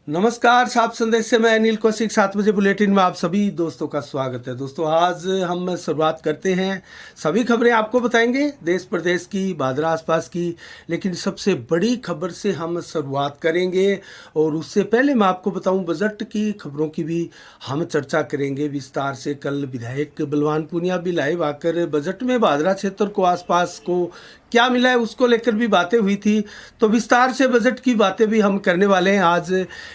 नमस्कार, सात संदेश से मैं अनिल कौशिक। 7 बजे बुलेटिन में आप सभी दोस्तों का स्वागत है। दोस्तों, आज हम शुरुआत करते हैं। सभी खबरें आपको बताएंगे, देश प्रदेश की, भादरा आसपास की, लेकिन सबसे बड़ी खबर से हम शुरुआत करेंगे। और उससे पहले मैं आपको बताऊं, बजट की खबरों की भी हम चर्चा करेंगे विस्तार से। कल विधायक बलवान पूनिया भी लाइव आकर बजट में भादरा क्षेत्र को, आसपास को क्या मिला है उसको लेकर भी बातें हुई थी। तो विस्तार से बजट की बातें भी हम करने वाले हैं आज।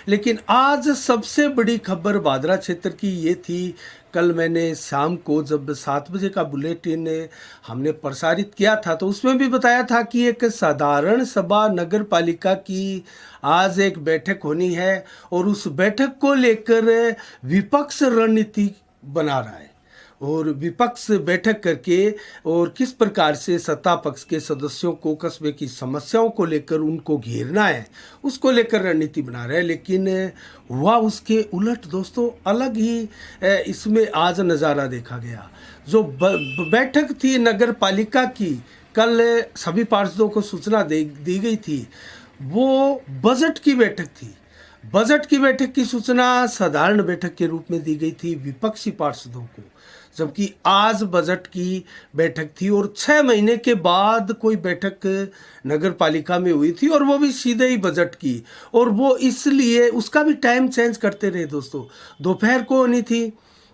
लेकिन आज सबसे बड़ी खबर भादरा क्षेत्र की ये थी, कल मैंने शाम को जब 7 बजे का बुलेटिन हमने प्रसारित किया था तो उसमें भी बताया था कि एक साधारण सभा नगर पालिका की आज एक बैठक होनी है और उस बैठक को लेकर विपक्ष रणनीति बना रहा है और विपक्ष बैठक करके और किस प्रकार से सत्ता पक्ष के सदस्यों को कस्बे की समस्याओं को लेकर उनको घेरना है, उसको लेकर रणनीति बना रहे हैं। लेकिन हुआ उसके उलट दोस्तों, अलग ही इसमें आज नज़ारा देखा गया। जो बैठक थी नगर पालिका की, कल सभी पार्षदों को सूचना दी गई थी, वो बजट की बैठक थी। बजट की बैठक की सूचना साधारण बैठक के रूप में दी गई थी विपक्षी पार्षदों को, जबकि आज बजट की बैठक थी और 6 महीने के बाद कोई बैठक नगर पालिका में हुई थी और वो भी सीधे ही बजट की। और वो इसलिए उसका भी टाइम चेंज करते रहे दोस्तों। दोपहर को होनी थी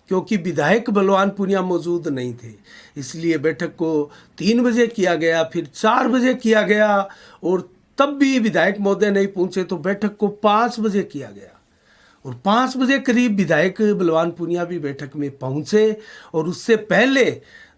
क्योंकि विधायक बलवान पूनिया मौजूद नहीं थे, इसलिए बैठक को 3 बजे किया गया, फिर 4 बजे किया गया और तब भी विधायक महोदय नहीं पहुंचे तो बैठक को 5 बजे किया गया। और 5 बजे करीब विधायक बलवान पूनिया भी बैठक में पहुंचे। और उससे पहले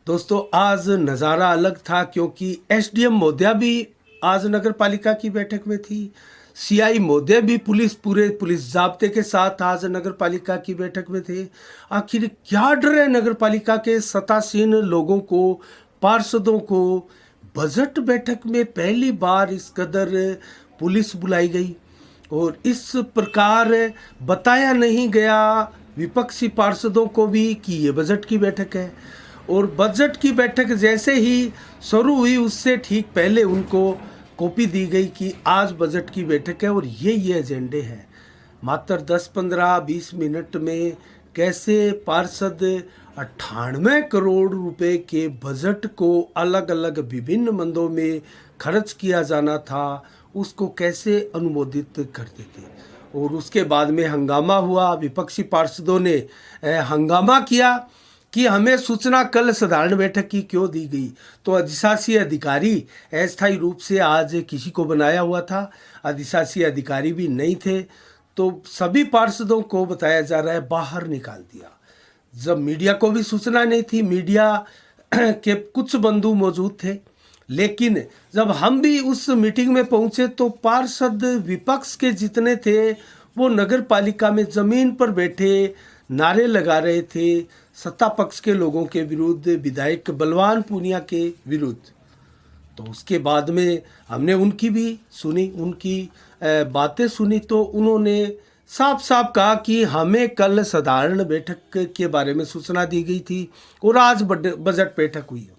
दोस्तों आज नज़ारा अलग था क्योंकि एसडीएम महोदया भी आज नगर पालिका की बैठक में थी। सीआई महोदय भी पूरे पुलिस जाब्ते के साथ आज नगर पालिका की बैठक में थे। आखिर क्या डर है नगर पालिका के सत्तासीन लोगों को, पार्षदों को? बजट बैठक में पहली बार इस कदर पुलिस बुलाई गई और इस प्रकार बताया नहीं गया विपक्षी पार्षदों को भी कि ये बजट की बैठक है। और बजट की बैठक जैसे ही शुरू हुई उससे ठीक पहले उनको कॉपी दी गई कि आज बजट की बैठक है और ये एजेंडे हैं। मात्र 10-15-20 मिनट में कैसे पार्षद 98 करोड़ रुपए के बजट को अलग अलग विभिन्न मंदों में खर्च किया जाना था उसको कैसे अनुमोदित कर देते। और उसके बाद में हंगामा हुआ, विपक्षी पार्षदों ने हंगामा किया कि हमें सूचना कल साधारण बैठक की क्यों दी गई। तो अधिशासी अधिकारी अस्थायी रूप से आज किसी को बनाया हुआ था, अधिशासी अधिकारी भी नहीं थे, तो सभी पार्षदों को बताया जा रहा है बाहर निकाल दिया। जब मीडिया को भी सूचना नहीं थी, मीडिया के कुछ बंधु मौजूद थे, लेकिन जब हम भी उस मीटिंग में पहुंचे तो पार्षद विपक्ष के जितने थे वो नगर पालिका में जमीन पर बैठे नारे लगा रहे थे सत्ता पक्ष के लोगों के विरुद्ध, विधायक बलवान पूनिया के विरुद्ध। तो उसके बाद में हमने उनकी भी सुनी, उनकी बातें सुनी, तो उन्होंने साफ साफ कहा कि हमें कल साधारण बैठक के बारे में सूचना दी गई थी और आज बजट बैठक हुई है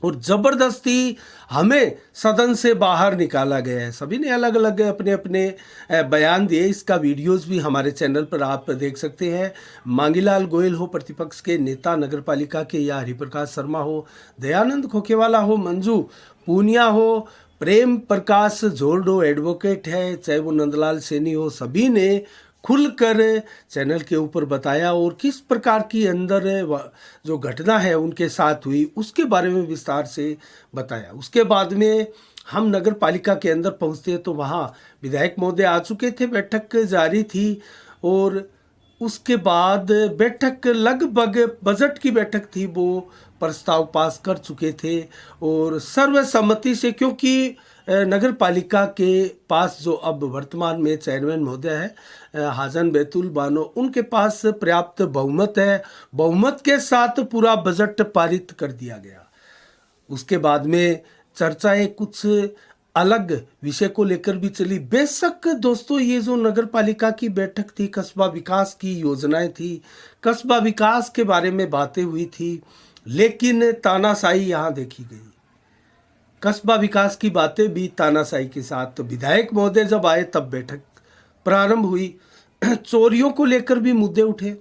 और ज़बरदस्ती हमें सदन से बाहर निकाला गया है। सभी ने अलग अलग अपने अपने बयान दिए। इसका वीडियोस भी हमारे चैनल पर आप देख सकते हैं। मांगीलाल गोयल हो प्रतिपक्ष के नेता नगर पालिका के, या हरिप्रकाश शर्मा हो, दयानंद खोखेवाला हो, मंजू पूनिया हो, प्रेम प्रकाश जोरडो एडवोकेट है, चाहे वो नंदलाल सैनी हो, सभी ने खुलकर चैनल के ऊपर बताया और किस प्रकार की अंदर जो घटना है उनके साथ हुई उसके बारे में विस्तार से बताया। उसके बाद में हम नगर पालिका के अंदर पहुंचते तो वहाँ विधायक महोदय आ चुके थे, बैठक जारी थी और उसके बाद बैठक लगभग बजट की बैठक थी, वो प्रस्ताव पास कर चुके थे और सर्वसम्मति से, क्योंकि नगर पालिका के पास जो अब वर्तमान में चेयरमैन महोदय है हाजन बैतुल बानो, उनके पास पर्याप्त बहुमत है। बहुमत के साथ पूरा बजट पारित कर दिया गया। उसके बाद में चर्चाएं कुछ अलग विषय को लेकर भी चली। बेशक दोस्तों ये जो नगर पालिका की बैठक थी, कस्बा विकास की योजनाएं थी, कस्बा विकास के बारे में बातें हुई थी, लेकिन तानाशाही यहाँ देखी गई। कस्बा विकास की बातें भी तानाशाही के साथ। तो विधायक महोदय जब आए तब बैठक प्रारंभ हुई, चोरियों को लेकर भी मुद्दे उठे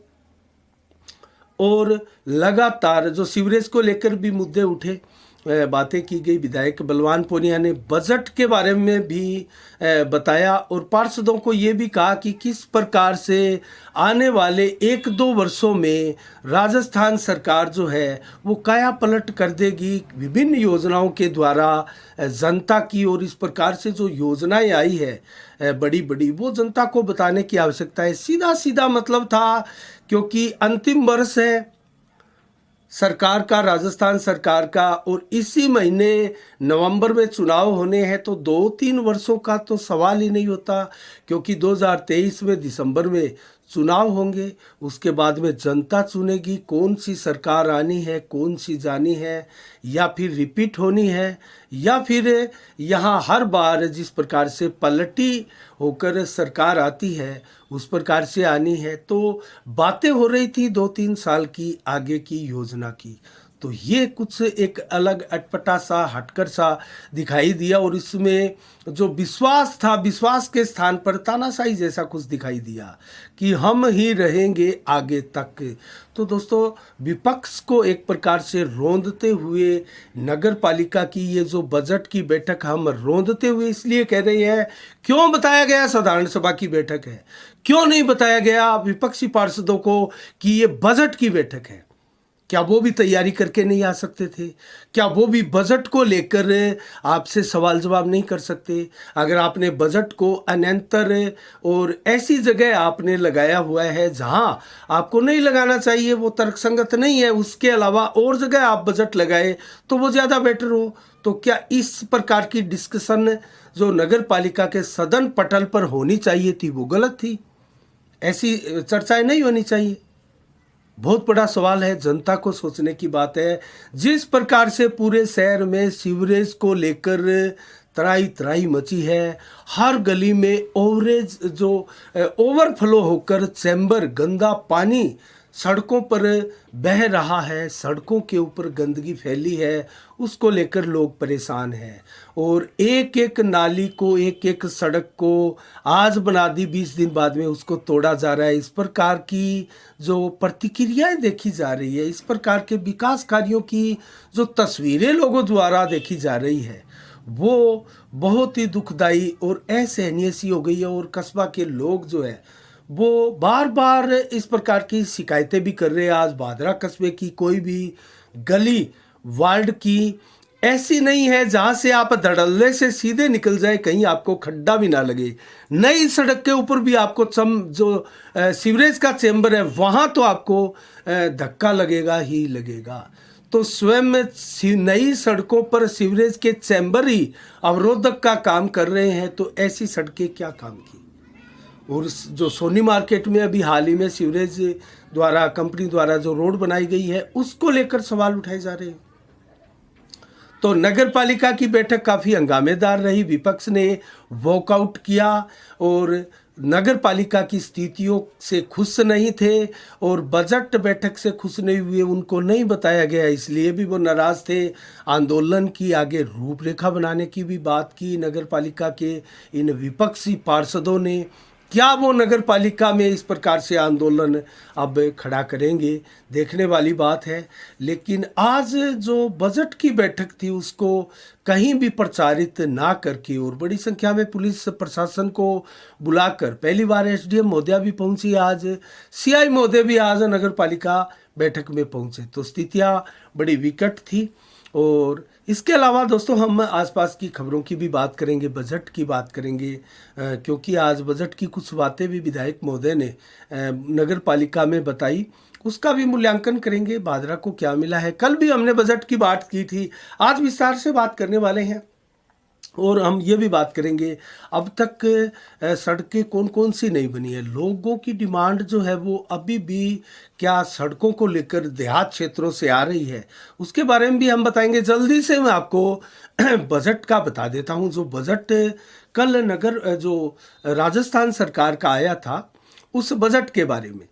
और लगातार जो सीवरेज को लेकर भी मुद्दे उठे, बातें की गई। विधायक बलवान पूनिया ने बजट के बारे में भी बताया और पार्षदों को ये भी कहा कि किस प्रकार से आने वाले 1-2 वर्षों में राजस्थान सरकार जो है वो काया पलट कर देगी विभिन्न योजनाओं के द्वारा जनता की। और इस प्रकार से जो योजनाएं आई है बड़ी बड़ी, वो जनता को बताने की आवश्यकता है। सीधा सीधा मतलब था, क्योंकि अंतिम वर्ष है सरकार का, राजस्थान सरकार का, और इसी महीने नवंबर में चुनाव होने हैं, तो 2-3 वर्षों का तो सवाल ही नहीं होता, क्योंकि 2023 में दिसंबर में चुनाव होंगे। उसके बाद में जनता चुनेगी कौन सी सरकार आनी है, कौन सी जानी है, या फिर रिपीट होनी है, या फिर यहाँ हर बार जिस प्रकार से पलटी होकर सरकार आती है उस प्रकार से आनी है। तो बातें हो रही थी 2-3 साल की आगे की योजना की। तो ये कुछ एक अलग अटपटा सा, हटकर सा दिखाई दिया, और इसमें जो विश्वास था, विश्वास के स्थान पर तानाशाही जैसा कुछ दिखाई दिया कि हम ही रहेंगे आगे तक। तो दोस्तों, विपक्ष को एक प्रकार से रौंदते हुए नगर पालिका की ये जो बजट की बैठक, हम रौंदते हुए इसलिए कह रहे हैं, क्यों बताया गया साधारण सभा की बैठक है, क्यों नहीं बताया गया विपक्षी पार्षदों को कि ये बजट की बैठक है? क्या वो भी तैयारी करके नहीं आ सकते थे? क्या वो भी बजट को लेकर आपसे सवाल जवाब नहीं कर सकते? अगर आपने बजट को अनंतर और ऐसी जगह आपने लगाया हुआ है जहां आपको नहीं लगाना चाहिए, वो तर्कसंगत नहीं है, उसके अलावा और जगह आप बजट लगाए तो वो ज़्यादा बेटर हो। तो क्या इस प्रकार की डिस्कशन जो नगर पालिका के सदन पटल पर होनी चाहिए थी वो गलत थी? ऐसी चर्चाएं नहीं होनी चाहिए। बहुत बड़ा सवाल है, जनता को सोचने की बात है। जिस प्रकार से पूरे शहर में सीवरेज को लेकर तराई तराई मची है, हर गली में ओवरेज जो ओवरफ्लो होकर चैम्बर, गंदा पानी सड़कों पर बह रहा है, सड़कों के ऊपर गंदगी फैली है, उसको लेकर लोग परेशान हैं। और एक एक नाली को, एक एक सड़क को आज बना दी, 20 दिन बाद में उसको तोड़ा जा रहा है। इस प्रकार की जो प्रतिक्रियाएं देखी जा रही है, इस प्रकार के विकास कार्यों की जो तस्वीरें लोगों द्वारा देखी जा रही है, वो बहुत ही दुखदाई और असहनीय सी हो गई है। और कस्बा के लोग जो है वो बार बार इस प्रकार की शिकायतें भी कर रहे हैं। आज भादरा कस्बे की कोई भी गली वार्ड की ऐसी नहीं है जहां से आप धड़ल्ले से सीधे निकल जाए, कहीं आपको खड्डा भी ना लगे। नई सड़क के ऊपर भी आपको जो सीवरेज का चैम्बर है वहां तो आपको धक्का लगेगा ही लगेगा। तो स्वयं नई सड़कों पर सीवरेज के चैम्बर ही अवरोधक का काम कर रहे हैं, तो ऐसी सड़कें क्या काम की? और जो सोनी मार्केट में अभी हाल ही में सीवरेज द्वारा, कंपनी द्वारा जो रोड बनाई गई है, उसको लेकर सवाल उठाए जा रहे हैं। तो नगर पालिका की बैठक काफ़ी हंगामेदार रही। विपक्ष ने वॉकआउट किया और नगर पालिका की स्थितियों से खुश नहीं थे, और बजट बैठक से खुश नहीं हुए, उनको नहीं बताया गया, इसलिए भी वो नाराज़ थे। आंदोलन की आगे रूपरेखा बनाने की भी बात की नगर पालिका के इन विपक्षी पार्षदों ने। क्या वो नगर पालिका में इस प्रकार से आंदोलन अब खड़ा करेंगे, देखने वाली बात है। लेकिन आज जो बजट की बैठक थी उसको कहीं भी प्रचारित ना करके, और बड़ी संख्या में पुलिस प्रशासन को बुलाकर, पहली बार एसडीएम महोदया भी पहुंची, आज सीआई महोदय भी आज नगर पालिका बैठक में पहुंचे। तो स्थितियां बड़ी विकट थी। और इसके अलावा दोस्तों, हम आसपास की खबरों की भी बात करेंगे, बजट की बात करेंगे, क्योंकि आज बजट की कुछ बातें भी विधायक महोदय ने नगर पालिका में बताई, उसका भी मूल्यांकन करेंगे। भादरा को क्या मिला है, कल भी हमने बजट की बात की थी, आज विस्तार से बात करने वाले हैं। और हम ये भी बात करेंगे अब तक सड़कें कौन कौन सी नहीं बनी है, लोगों की डिमांड जो है वो अभी भी क्या सड़कों को लेकर देहात क्षेत्रों से आ रही है, उसके बारे में भी हम बताएंगे। जल्दी से मैं आपको बजट का बता देता हूँ। जो बजट कल नगर जो राजस्थान सरकार का आया था, उस बजट के बारे में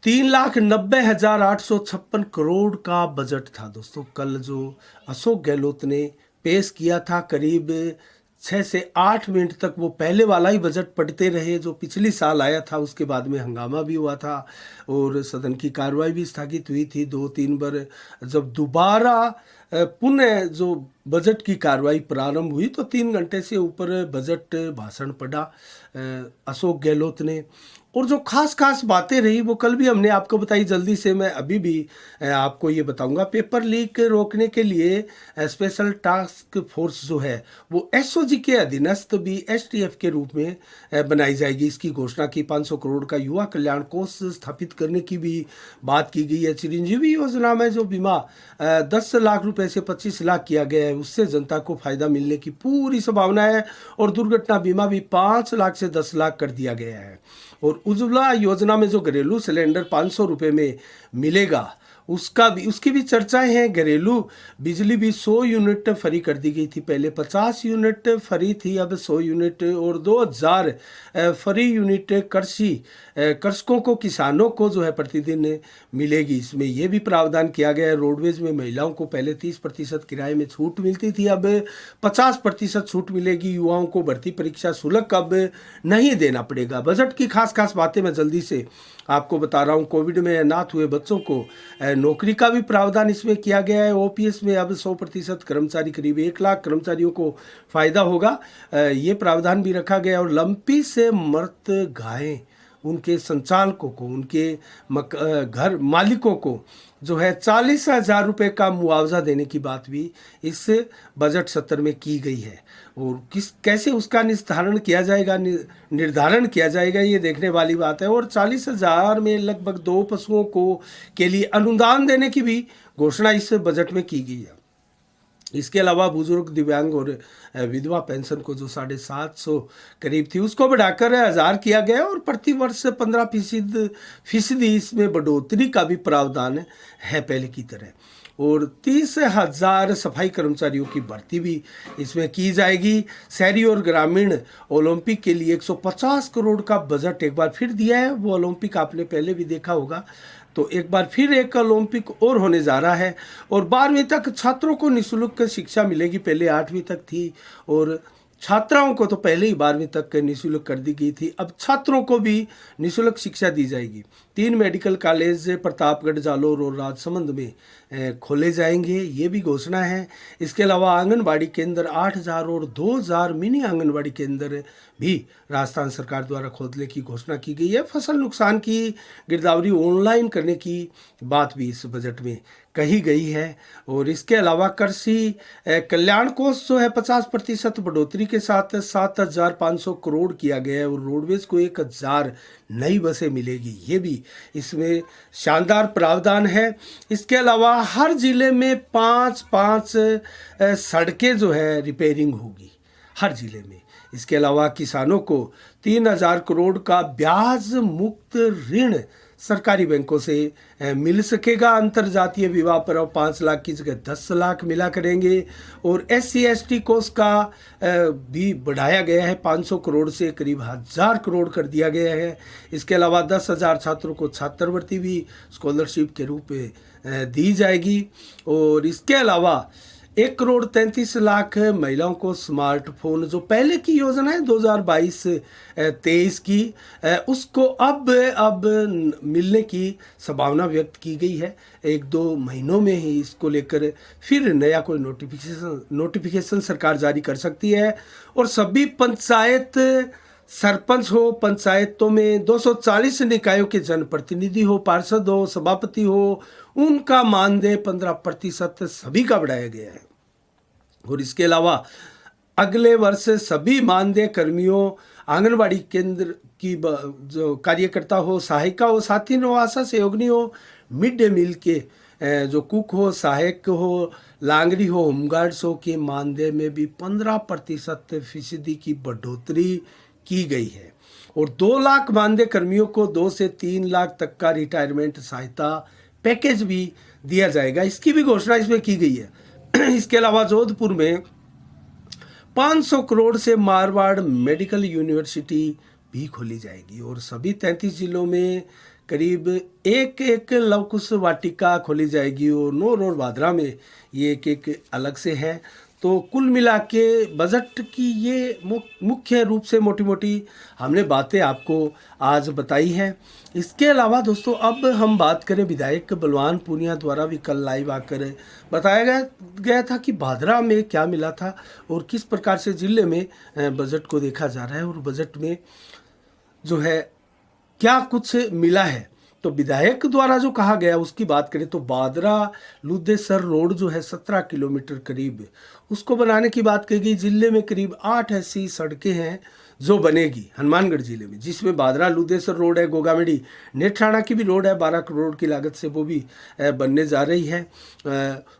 3,90,856 करोड़ का बजट था दोस्तों। कल जो अशोक गहलोत ने पेश किया था, करीब 6 से 8 मिनट तक वो पहले वाला ही बजट पढ़ते रहे जो पिछली साल आया था। उसके बाद में हंगामा भी हुआ था और सदन की कार्रवाई भी स्थगित हुई थी 2-3 बार। जब दोबारा पुनः जो बजट की कार्रवाई प्रारंभ हुई तो 3 घंटे से ऊपर बजट भाषण पढ़ा अशोक गहलोत ने। और जो खास खास बातें रही वो कल भी हमने आपको बताई, जल्दी से मैं अभी भी आपको ये बताऊंगा। पेपर लीक रोकने के लिए स्पेशल टास्क फोर्स जो है वो एसओजी के अधीनस्थ भी एसटीएफ के रूप में बनाई जाएगी। इसकी घोषणा की। 500 करोड़ का युवा कल्याण कोष स्थापित करने की भी बात की गई है। चिरंजीवी योजना में जो बीमा 10 लाख रुपए से 25 लाख किया गया है उससे जनता को फायदा मिलने की पूरी संभावना है। और दुर्घटना बीमा भी 5 लाख से 10 लाख कर दिया गया है। और उज्ज्वला योजना में जो घरेलू सिलेंडर 500 रुपये में मिलेगा उसकी भी चर्चाएं हैं। घरेलू बिजली भी 100 यूनिट फ्री कर दी गई थी। पहले 50 यूनिट फ्री थी, अब 100 यूनिट और 2000 फ्री यूनिट कृषकों को, किसानों को जो है प्रतिदिन मिलेगी। इसमें यह भी प्रावधान किया गया है। रोडवेज में महिलाओं को पहले 30% किराए में छूट मिलती थी, अब 50% छूट मिलेगी। युवाओं को भर्ती परीक्षा शुल्क अब नहीं देना पड़ेगा। बजट की खास खास बातें मैं जल्दी से आपको बता रहा हूँ। कोविड में अनाथ हुए बच्चों को नौकरी का भी प्रावधान इसमें किया गया है। ओपीएस में अब 100% कर्मचारी, करीब 1 लाख कर्मचारियों को फायदा होगा, ये प्रावधान भी रखा गया। और लंपी से मृत गायें उनके संचालकों को, उनके घर मालिकों को जो है 40,000 रुपये का मुआवजा देने की बात भी इस बजट सत्र में की गई है। और कैसे उसका निर्धारण किया जाएगा ये देखने वाली बात है। और 40,000 में लगभग 2 पशुओं को के लिए अनुदान देने की भी घोषणा इस बजट में की गई है। इसके अलावा बुजुर्ग, दिव्यांग और विधवा पेंशन को जो 750 करीब थी उसको बढ़ाकर 1000 किया गया और प्रति वर्ष 15% इसमें बढ़ोतरी का भी प्रावधान है पहले की तरह। और 30,000 सफाई कर्मचारियों की भर्ती भी इसमें की जाएगी। शहरी और ग्रामीण ओलंपिक के लिए 150 करोड़ का बजट एक बार फिर दिया है। वो ओलंपिक आपने पहले भी देखा होगा, तो एक बार फिर एक ओलंपिक और होने जा रहा है। और 12वीं तक छात्रों को निःशुल्क शिक्षा मिलेगी, पहले 8वीं तक थी। और छात्राओं को तो पहले ही 12वीं तक निःशुल्क कर दी गई थी, अब छात्रों को भी निःशुल्क शिक्षा दी जाएगी। 3 मेडिकल कॉलेज प्रतापगढ़, जालोर और राजसमंद में खोले जाएंगे, ये भी घोषणा है। इसके अलावा आंगनबाड़ी केंद्र 8,000 और 2,000 मिनी आंगनबाड़ी केंद्र भी राजस्थान सरकार द्वारा खोलने की घोषणा की गई है। फसल नुकसान की गिरदावरी ऑनलाइन करने की बात भी इस बजट में कही गई है। और इसके अलावा कृषि कल्याण कोष जो है 50% बढ़ोतरी के साथ 7,500 करोड़ किया गया है। और रोडवेज को 1,000 नई बसें मिलेगी, ये भी इसमें शानदार प्रावधान है। इसके अलावा हर जिले में 5-5 सड़कें जो है रिपेयरिंग होगी हर जिले में। इसके अलावा किसानों को 3,000 करोड़ का ब्याज मुक्त ऋण सरकारी बैंकों से मिल सकेगा। अंतरजातीय विवाह पर अब 5 लाख की जगह 10 लाख मिला करेंगे। और SC/ST कोष का भी बढ़ाया गया है, 500 करोड़ से करीब 1,000 करोड़ कर दिया गया है। इसके अलावा 10,000 छात्रों को छात्रवृत्ति भी स्कॉलरशिप के रूप में दी जाएगी। और इसके अलावा 1,33,00,000 महिलाओं को स्मार्टफोन, जो पहले की योजना है 2022-23 की, उसको अब मिलने की संभावना व्यक्त की गई है। 1-2 महीनों में ही इसको लेकर फिर नया कोई नोटिफिकेशन सरकार जारी कर सकती है। और सभी पंचायत सरपंच हो, पंचायतों में 240 निकायों के जनप्रतिनिधि हो, पार्षद हो, सभापति हो, उनका मानदेय 15% सभी का बढ़ाया गया है। और इसके अलावा अगले वर्ष सभी मानदेय कर्मियों, आंगनबाड़ी केंद्र की जो कार्यकर्ता हो, सहायिका हो, साथी हो, आशा सहयोगिनी हो, मिड डे मील के जो कुक हो, सहायक हो, लांगरी हो, होमगार्ड्स हो के मानदेय में भी 15% की बढ़ोतरी की गई है। और 2 लाख मानदेय कर्मियों को 2 से 3 लाख तक का रिटायरमेंट सहायता पैकेज भी दिया जाएगा, इसकी भी घोषणा इसमें की गई है। इसके अलावा जोधपुर में 500 करोड़ से मारवाड़ मेडिकल यूनिवर्सिटी भी खोली जाएगी। और सभी 33 जिलों में करीब एक लवकुश वाटिका खोली जाएगी। और नौर और भादरा में ये एक अलग से है। तो कुल मिला के बजट की ये मुख्य रूप से मोटी मोटी हमने बातें आपको आज बताई हैं। इसके अलावा दोस्तों अब हम बात करें, विधायक बलवान पूनिया द्वारा भी कल लाइव आकर बताया गया था कि भादरा में क्या मिला था और किस प्रकार से जिले में बजट को देखा जा रहा है और बजट में जो है क्या कुछ मिला है। तो विधायक द्वारा जो कहा गया उसकी बात करें तो बादरा लुदेसर रोड जो है 17 किलोमीटर करीब उसको बनाने की बात कही गई। जिले में करीब 8 ऐसी सड़कें हैं जो बनेगी हनुमानगढ़ जिले में, जिसमें बादरा लुदेसर रोड है, गोगामेडी नेत्राणा की भी रोड है 12 करोड़ की लागत से, वो भी बनने जा रही है।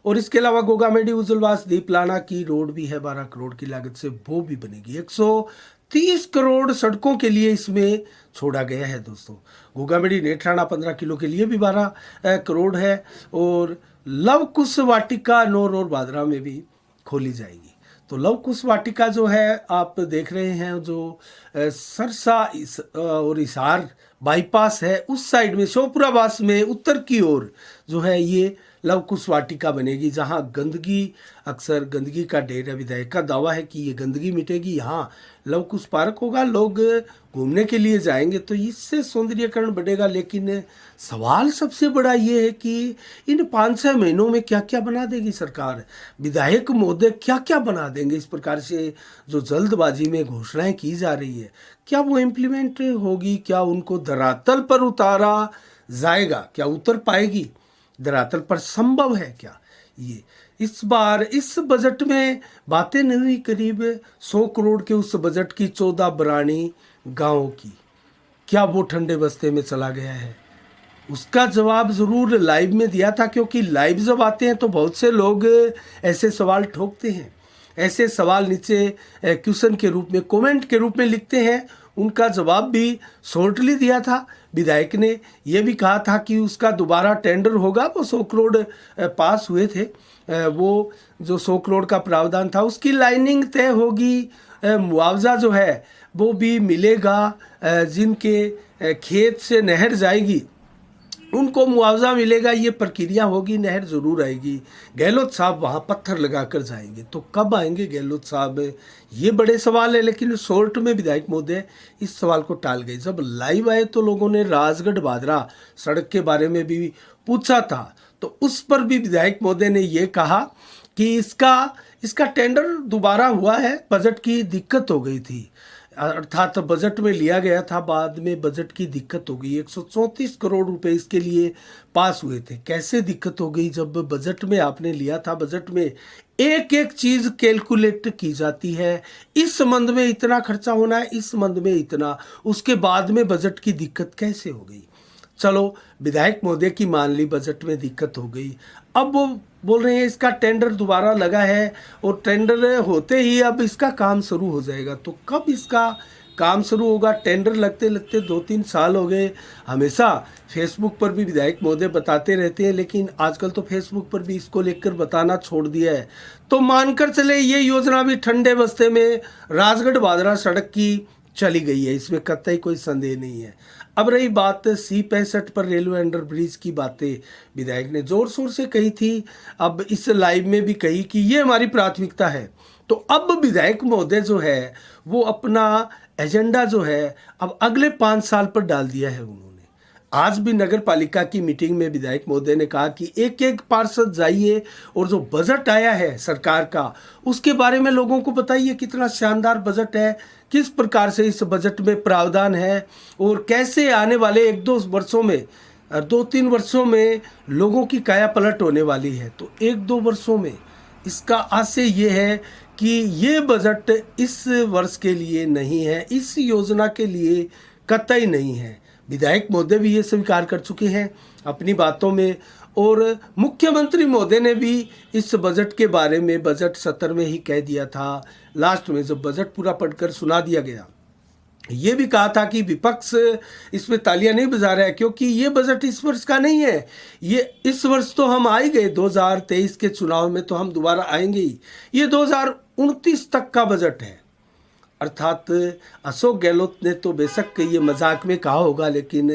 और इसके अलावा गोगामेडी उज्जलवास दीपलाना की रोड भी है 12 करोड़ की लागत से, वो भी बनेगी। 130 करोड़ सड़कों के लिए इसमें छोड़ा गया है दोस्तों। गोगामेडी नेत्राणा 15 किलो के लिए भी 12 करोड़ है और लव कुश वाटिका नौर और बादरा में भी खोली जाएगी। तो लव कुश वाटिका जो है आप देख रहे हैं, जो सरसा और हिसार बाईपास है उस साइड में शोपुरावास में उत्तर की ओर जो है ये लव कुश वाटिका बनेगी, जहाँ गंदगी, अक्सर गंदगी का ढेर है। विधायक का दावा है कि ये गंदगी मिटेगी, यहाँ लव कुश पार्क होगा, लोग घूमने के लिए जाएंगे तो इससे सौंदर्यीकरण बढ़ेगा। लेकिन सवाल सबसे बड़ा ये है कि इन 5-6 महीनों में क्या क्या बना देगी सरकार, विधायक महोदय क्या क्या बना देंगे। इस प्रकार से जो जल्दबाजी में घोषणाएं की जा रही है, क्या वो इम्प्लीमेंट होगी, क्या उनको धरातल पर उतारा जाएगा, क्या उतर पाएगी धरातल पर, संभव है क्या ये। इस बार इस बजट में बातें नहीं हुई करीब 100 करोड़ के उस बजट की 14 बरानी गाँव की, क्या वो ठंडे बस्ते में चला गया है। उसका जवाब ज़रूर लाइव में दिया था, क्योंकि लाइव जब आते हैं तो बहुत से लोग ऐसे सवाल ठोकते हैं, ऐसे सवाल नीचे क्वेश्चन के रूप में, कमेंट के रूप में लिखते हैं। उनका जवाब भी शॉर्टली दिया था। विधायक ने यह भी कहा था कि उसका दोबारा टेंडर होगा, वो 100 करोड़ पास हुए थे, वो जो 100 करोड़ का प्रावधान था उसकी लाइनिंग तय होगी, मुआवजा जो है वो भी मिलेगा, जिनके खेत से नहर जाएगी उनको मुआवजा मिलेगा, ये प्रक्रिया होगी, नहर ज़रूर आएगी। गहलोत साहब वहाँ पत्थर लगा कर जाएंगे, तो कब आएंगे गहलोत साहब, ये बड़े सवाल है। लेकिन शॉर्ट में विधायक महोदय इस सवाल को टाल गए। जब लाइव आए तो लोगों ने राजगढ़ बादरा सड़क के बारे में भी पूछा था, तो उस पर भी विधायक महोदय ने ये कहा कि इसका टेंडर दोबारा हुआ है, बजट की दिक्कत हो गई थी, अर्थात बजट में लिया गया था, बाद में बजट की दिक्कत हो गई। 134 करोड़ रुपए इसके लिए पास हुए थे। कैसे दिक्कत हो गई, जब बजट में आपने लिया था, बजट में एक एक चीज़ कैलकुलेट की जाती है, इस संबंध में इतना खर्चा होना है, इस संबंध में इतना, उसके बाद में बजट की दिक्कत कैसे हो गई। चलो विधायक महोदय की मान ली बजट में दिक्कत हो गई, अब वो बोल रहे हैं इसका टेंडर दोबारा लगा है और टेंडर होते ही अब इसका काम शुरू हो जाएगा। तो कब इसका काम शुरू होगा, टेंडर लगते लगते 2-3 साल हो गए। हमेशा फेसबुक पर भी विधायक महोदय बताते रहते हैं, लेकिन आजकल तो फेसबुक पर भी इसको लेकर बताना छोड़ दिया है। तो मानकर चले ये योजना भी ठंडे बस्ते में राजगढ़ बादरा सड़क की चली गई है, इसमें कतई कोई संदेह नहीं है। अब रही बात C65 पर रेलवे अंडर ब्रिज की, बातें विधायक ने जोर शोर से कही थी, अब इस लाइव में भी कही कि ये हमारी प्राथमिकता है। तो अब विधायक महोदय जो है वो अपना एजेंडा जो है अब अगले 5 साल पर डाल दिया है उन्होंने। आज भी नगर पालिका की मीटिंग में विधायक महोदय ने कहा कि एक एक पार्षद जाइए और जो बजट आया है सरकार का उसके बारे में लोगों को बताइए, कितना शानदार बजट है, किस प्रकार से इस बजट में प्रावधान है और कैसे आने वाले 1-2 वर्षों में, 2-3 वर्षों में लोगों की काया पलट होने वाली है। तो 1-2 वर्षों में इसका आशय ये है कि ये बजट इस वर्ष के लिए नहीं है, इस योजना के लिए कतई नहीं है। विधायक महोदय भी ये स्वीकार कर चुके हैं अपनी बातों में, और मुख्यमंत्री महोदय ने भी इस बजट के बारे में बजट सत्र में ही कह दिया था। लास्ट में जब बजट पूरा पढ़कर सुना दिया गया, ये भी कहा था कि विपक्ष इसमें तालियां नहीं बजा रहा है, क्योंकि ये बजट इस वर्ष का नहीं है, ये इस वर्ष तो हम आ ही गए, 2023 के चुनाव में तो हम दोबारा आएंगे ही, ये 2029 तक का बजट है। अर्थात अशोक गहलोत ने तो बेशक ये मजाक में कहा होगा, लेकिन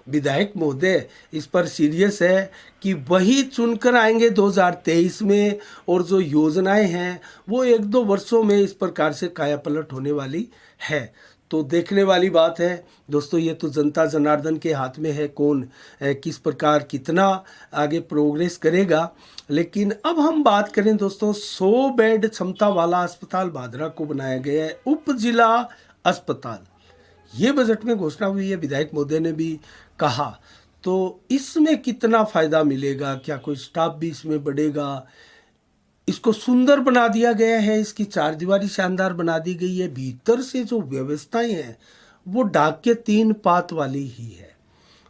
विधायक महोदय इस पर सीरियस है कि वही चुनकर आएंगे 2023 में, और जो योजनाएं हैं वो 1-2 वर्षों में इस प्रकार से कायापलट होने वाली है। तो देखने वाली बात है दोस्तों, ये तो जनता जनार्दन के हाथ में है, कौन किस प्रकार कितना आगे प्रोग्रेस करेगा। लेकिन अब हम बात करें दोस्तों, 100 बेड क्षमता वाला अस्पताल भादरा को बनाया गया है उप जिला अस्पताल। ये बजट में घोषणा हुई है, विधायक महोदय ने भी कहा। तो इसमें कितना फ़ायदा मिलेगा, क्या कोई स्टाफ भी इसमें बढ़ेगा? इसको सुंदर बना दिया गया है, इसकी चारदीवारी शानदार बना दी गई है, भीतर से जो व्यवस्थाएं हैं वो डाक के 3 पात वाली ही है।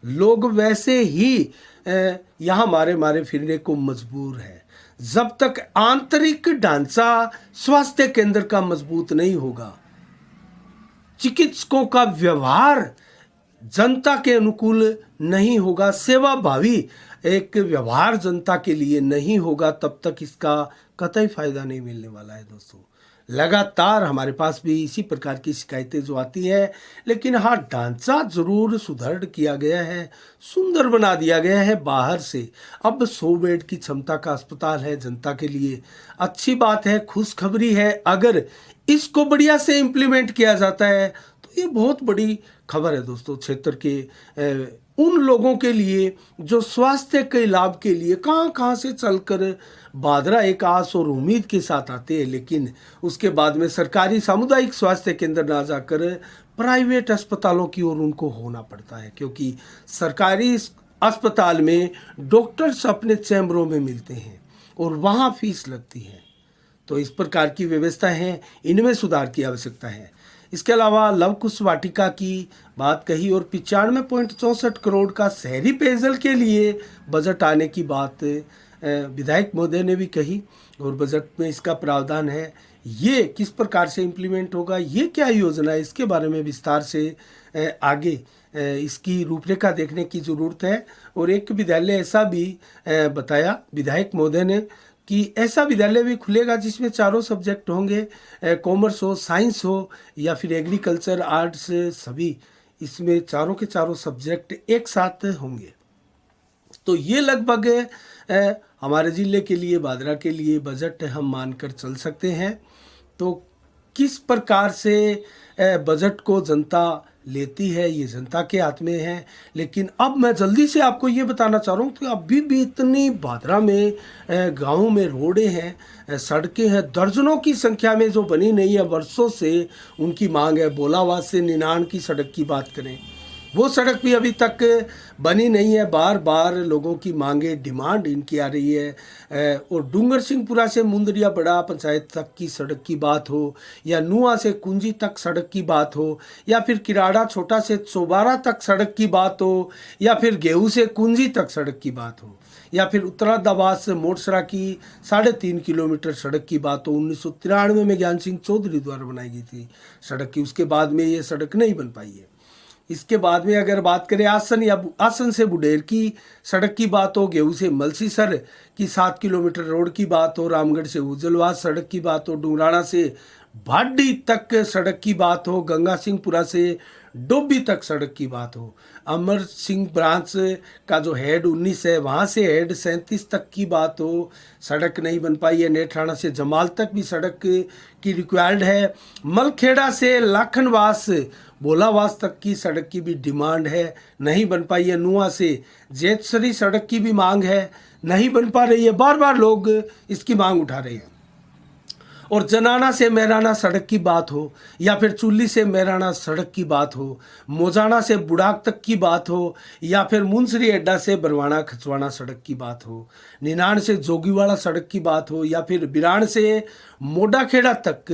लोग वैसे ही यहाँ मारे फिरने को मजबूर है। जब तक आंतरिक ढांचा स्वास्थ्य केंद्र का मजबूत नहीं होगा, चिकित्सकों का व्यवहार जनता के अनुकूल नहीं होगा, सेवा भावी एक व्यवहार जनता के लिए नहीं होगा, तब तक इसका कतई फायदा नहीं मिलने वाला है दोस्तों। लगातार हमारे पास भी इसी प्रकार की शिकायतें जो आती है, लेकिन हाँ, ढांचा जरूर सुदृढ़ किया गया है, सुंदर बना दिया गया है बाहर से। अब 100 बेड की क्षमता का अस्पताल है, जनता के लिए अच्छी बात है, खुशखबरी है। अगर इसको बढ़िया से इम्प्लीमेंट किया जाता है तो ये बहुत बड़ी खबर है दोस्तों, क्षेत्र के उन लोगों के लिए जो स्वास्थ्य के लाभ के लिए कहाँ से चलकर भादरा एक आस और उम्मीद के साथ आते हैं, लेकिन उसके बाद में सरकारी सामुदायिक स्वास्थ्य केंद्र ना जाकर प्राइवेट अस्पतालों की ओर उनको होना पड़ता है, क्योंकि सरकारी अस्पताल में डॉक्टर्स अपने चैम्बरों में मिलते हैं और वहाँ फीस लगती है। तो इस प्रकार की व्यवस्था है, इनमें सुधार की आवश्यकता है। इसके अलावा लव कुश वाटिका की बात कही और 95.64 करोड़ का शहरी पेयजल के लिए बजट आने की बात विधायक महोदय ने भी कही, और बजट में इसका प्रावधान है। ये किस प्रकार से इम्प्लीमेंट होगा, ये क्या योजना है, इसके बारे में विस्तार से आगे इसकी रूपरेखा देखने की ज़रूरत है। और एक विद्यालय ऐसा भी बताया विधायक महोदय ने कि ऐसा विद्यालय भी खुलेगा जिसमें चारों सब्जेक्ट होंगे, कॉमर्स हो, साइंस हो या फिर एग्रीकल्चर, आर्ट्स, सभी इसमें चारों के चारों सब्जेक्ट एक साथ होंगे। तो ये लगभग हमारे ज़िले के लिए, भादरा के लिए बजट हम मानकर चल सकते हैं। तो किस प्रकार से बजट को जनता लेती है, ये जनता के हाथ में है। लेकिन अब मैं जल्दी से आपको ये बताना चाह रहा हूँ कि अभी भी इतनी भादरा में गाँव में रोडें हैं, सड़कें हैं, दर्जनों की संख्या में जो बनी नहीं है, वर्षों से उनकी मांग है। बोलावाद से निनाण की सड़क की बात करें, वो सड़क भी अभी तक बनी नहीं है। बार बार लोगों की मांगे, डिमांड इनकी आ रही है। और डूंगर सिंहपुरा से मुंदरिया बड़ा पंचायत तक की सड़क की बात हो, या नुआ से कुंजी तक सड़क की बात हो, या फिर किराड़ा छोटा से चौबारा तक सड़क की बात हो, या फिर गेहूं से कुंजी तक सड़क की बात हो, या फिर उत्तरादाबाद से मोटसरा की 3.5 किलोमीटर सड़क की बात हो। 1993 में ज्ञान सिंह चौधरी द्वारा बनाई गई थी सड़क की, उसके बाद में ये सड़क नहीं बन पाई है। इसके बाद में अगर बात करें आसन से बुडेर की सड़क की बात हो, गेहूं से मलसीसर की 7 किलोमीटर रोड की बात हो, रामगढ़ से उजलवास सड़क की बात हो, डूंगराना से भाडी तक सड़क की बात हो, गंगा सिंहपुरा से डोबी तक सड़क की बात हो, अमर सिंह ब्रांच का जो हेड 19 है वहाँ से हेड 37 तक की बात हो, सड़क नहीं बन पाई है। नेठाना से जमाल तक भी सड़क की रिक्वायर्ड है। मलखेड़ा से लाखनवास भोलावास तक की सड़क की भी डिमांड है, नहीं बन पाई है। नुआ से जेतसरी सड़क की भी मांग है, नहीं बन पा रही है। बार बार लोग इसकी मांग उठा रहे हैं। और जनाना से मैराना सड़क की बात हो, या फिर चुल्ली से मैराना सड़क की बात हो, मोजाना से बुढ़ाक तक की बात हो, या फिर मुंसरी अड्डा से बरवाना खचवाना सड़क की बात हो, निनाण से जोगीवाड़ा सड़क की बात हो, या फिर बिराण से मोडाखेड़ा तक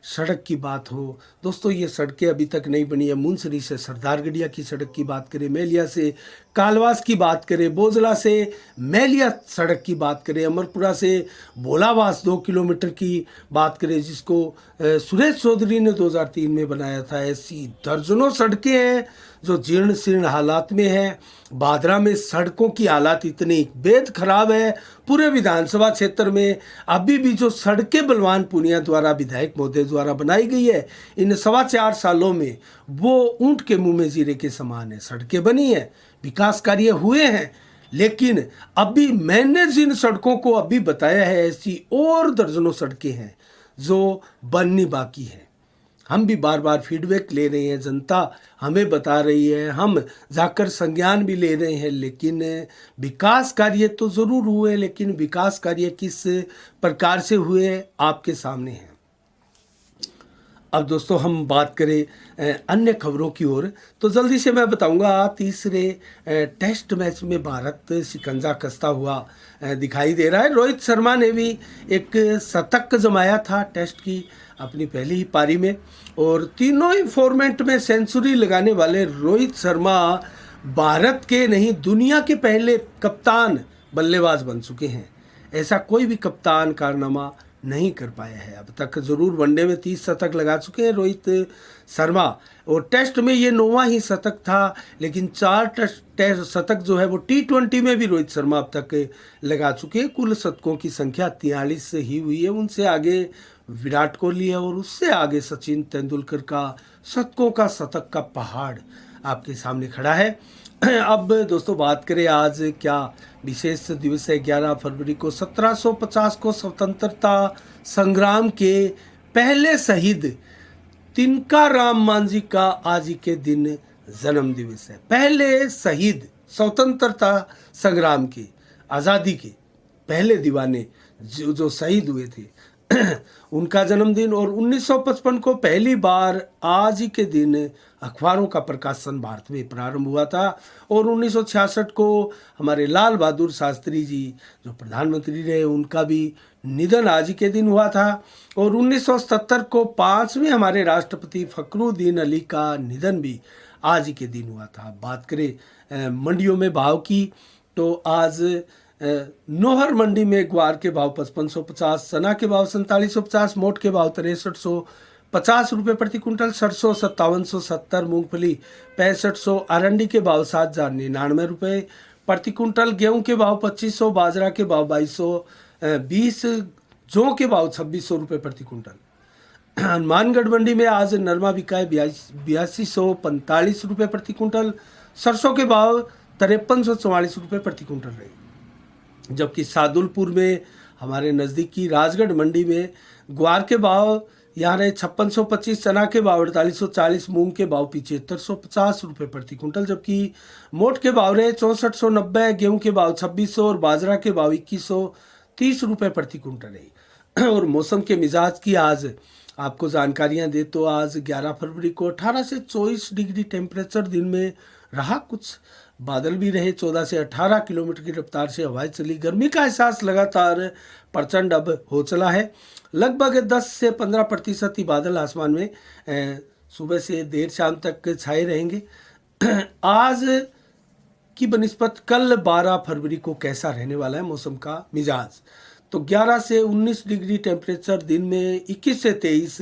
सड़क की बात हो। दोस्तों, ये सड़कें अभी तक नहीं बनी है। मुंसरी से सरदारगढ़िया की सड़क की बात करें, मेलिया से कालवास की बात करें, बोजला से मैलिया सड़क की बात करें, अमरपुरा से भोलावास 2 किलोमीटर की बात करें जिसको सुरेश चौधरी ने 2003 में बनाया था, ऐसी दर्जनों सड़कें हैं जो जीर्ण शीर्ण हालात में है। बादरा में सड़कों की हालात इतनी बेहद खराब है, पूरे विधानसभा क्षेत्र में अभी भी जो सड़कें बलवान पूनिया द्वारा, विधायक महोदय द्वारा बनाई गई है, इन 4.25 सालों में वो ऊंट के मुंह में जीरे के समान है। सड़कें बनी है, विकास कार्य हुए हैं, लेकिन अभी मैंने जिन सड़कों को अभी बताया है ऐसी और दर्जनों सड़कें हैं जो बननी बाकी है। हम भी बार बार फीडबैक ले रहे हैं, जनता हमें बता रही है, हम जाकर संज्ञान भी ले रहे हैं, लेकिन विकास कार्य तो ज़रूर हुए, लेकिन विकास कार्य किस प्रकार से हुए आपके सामने हैं। अब दोस्तों हम बात करें अन्य खबरों की ओर, तो जल्दी से मैं बताऊंगा तीसरे टेस्ट मैच में भारत शिकंजा कसता हुआ दिखाई दे रहा है। रोहित शर्मा ने भी एक शतक जमाया था टेस्ट की अपनी पहली ही पारी में, और तीनों ही फॉर्मेट में सेंचुरी लगाने वाले रोहित शर्मा भारत के नहीं दुनिया के पहले कप्तान बल्लेबाज बन चुके हैं। ऐसा कोई भी कप्तान कारनामा नहीं कर पाया है अब तक। जरूर वनडे में 30 शतक लगा चुके हैं रोहित शर्मा, और टेस्ट में ये 9वां ही शतक था, लेकिन 4 टेस्ट शतक जो है वो T20 में भी रोहित शर्मा अब तक लगा चुके हैं। कुल शतकों की संख्या 43 ही हुई है, उनसे आगे विराट कोहली है और उससे आगे सचिन तेंदुलकर का शतकों का शतक का पहाड़ आपके सामने खड़ा है। अब दोस्तों बात करें आज क्या विशेष दिवस है। 11 फरवरी को 1750 को स्वतंत्रता संग्राम के पहले शहीद तिनकाराम मांझी का आज ही के दिन जन्म दिवस है। पहले शहीद स्वतंत्रता संग्राम के, आज़ादी के पहले दीवाने जो शहीद हुए थे उनका जन्मदिन। और 1955 को पहली बार आज ही के दिन अखबारों का प्रकाशन भारत में प्रारंभ हुआ था, और 1966 को हमारे लाल बहादुर शास्त्री जी जो प्रधानमंत्री रहे उनका भी निधन आज ही के दिन हुआ था, और 1977 को 5वें हमारे राष्ट्रपति फखरुद्दीन अली का निधन भी आज ही के दिन हुआ था। बात करें मंडियों में भाव की, तो आज नोहर मंडी में ग्वार के भाव 5550, चना के भाव 4750, मोट के भाव 6350 रुपये प्रति कुंटल, सरसों 5770, मूंगफली 6500, अरंडी के भाव 7099 रुपये प्रति कुंटल, गेहूं के भाव 2500, बाजरा के भाव 2220, जौ के भाव 2600 रुपये प्रति कुंटल। हनुमानगढ़ मंडी में आज नरमा बिका है 8245 रुपये प्रति कुंटल, सरसों के भाव 5344 रुपये प्रति कुंटल रहे। जबकि सादुलपुर में हमारे नज़दीकी राजगढ़ मंडी में ग्वार के भाव यहाँ रहे 5625, चना के भाव 4840, मूंग के भाव 7550 रुपये प्रति कुंटल, जबकि मोट के भाव रहे 6490, गेहूं के भाव 2600 और बाजरा के भाव 2130 रुपये प्रति कुंटल रही। और मौसम के मिजाज की आज आपको जानकारियां दे तो आज 11 फरवरी को 18 से 24 डिग्री टेम्परेचर दिन में रहा, कुछ बादल भी रहे, 14 से 18 किलोमीटर की रफ्तार से हवाएं चली। गर्मी का एहसास लगातार प्रचंड अब हो चला है। लगभग 10 से 15% ही बादल आसमान में सुबह से देर शाम तक छाए रहेंगे। आज की बनिस्बत कल 12 फरवरी को कैसा रहने वाला है मौसम का मिजाज, तो 11 से 19 डिग्री टेम्परेचर दिन में, 21 से 23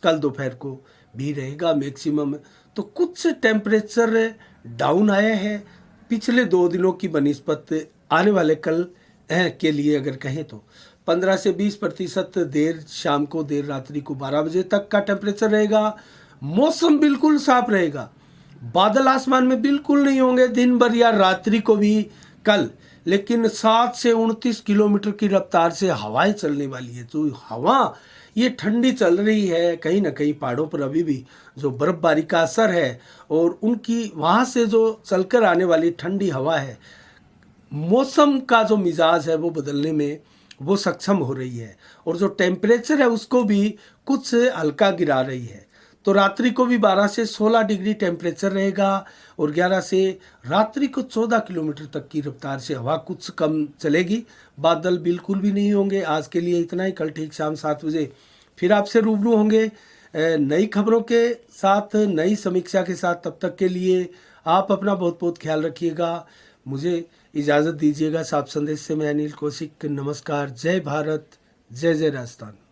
कल दोपहर को भी रहेगा मैक्सिमम। तो कुछ टेम्परेचर डाउन आया है पिछले 2 दिनों की बनिस्बत आने वाले कल के लिए अगर कहें तो 15 से 20% देर शाम को, देर रात्रि को 12 बजे तक का टेम्परेचर रहेगा। मौसम बिल्कुल साफ रहेगा, बादल आसमान में बिल्कुल नहीं होंगे दिन भर या रात्रि को भी कल, लेकिन 7 से 29 किलोमीटर की रफ्तार से हवाएं चलने वाली है। जो हवा ये ठंडी चल रही है, कहीं ना कहीं पहाड़ों पर अभी भी जो बर्फबारी का असर है और उनकी वहाँ से जो चलकर आने वाली ठंडी हवा है, मौसम का जो मिजाज है वो बदलने में वो सक्षम हो रही है, और जो टेम्परेचर है उसको भी कुछ हल्का गिरा रही है। तो रात्रि को भी 12 से 16 डिग्री टेम्परेचर रहेगा, और 11 से रात्रि को 14 किलोमीटर तक की रफ्तार से हवा कुछ कम चलेगी। बादल बिल्कुल भी नहीं होंगे। आज के लिए इतना ही। कल ठीक शाम 7 बजे फिर आपसे रूबरू होंगे नई खबरों के साथ, नई समीक्षा के साथ। तब तक के लिए आप अपना बहुत बहुत ख्याल रखिएगा। मुझे इजाज़त दीजिएगा। साफ संदेश से मैं अनिल कौशिक, नमस्कार। जय भारत, जय जय राजस्थान।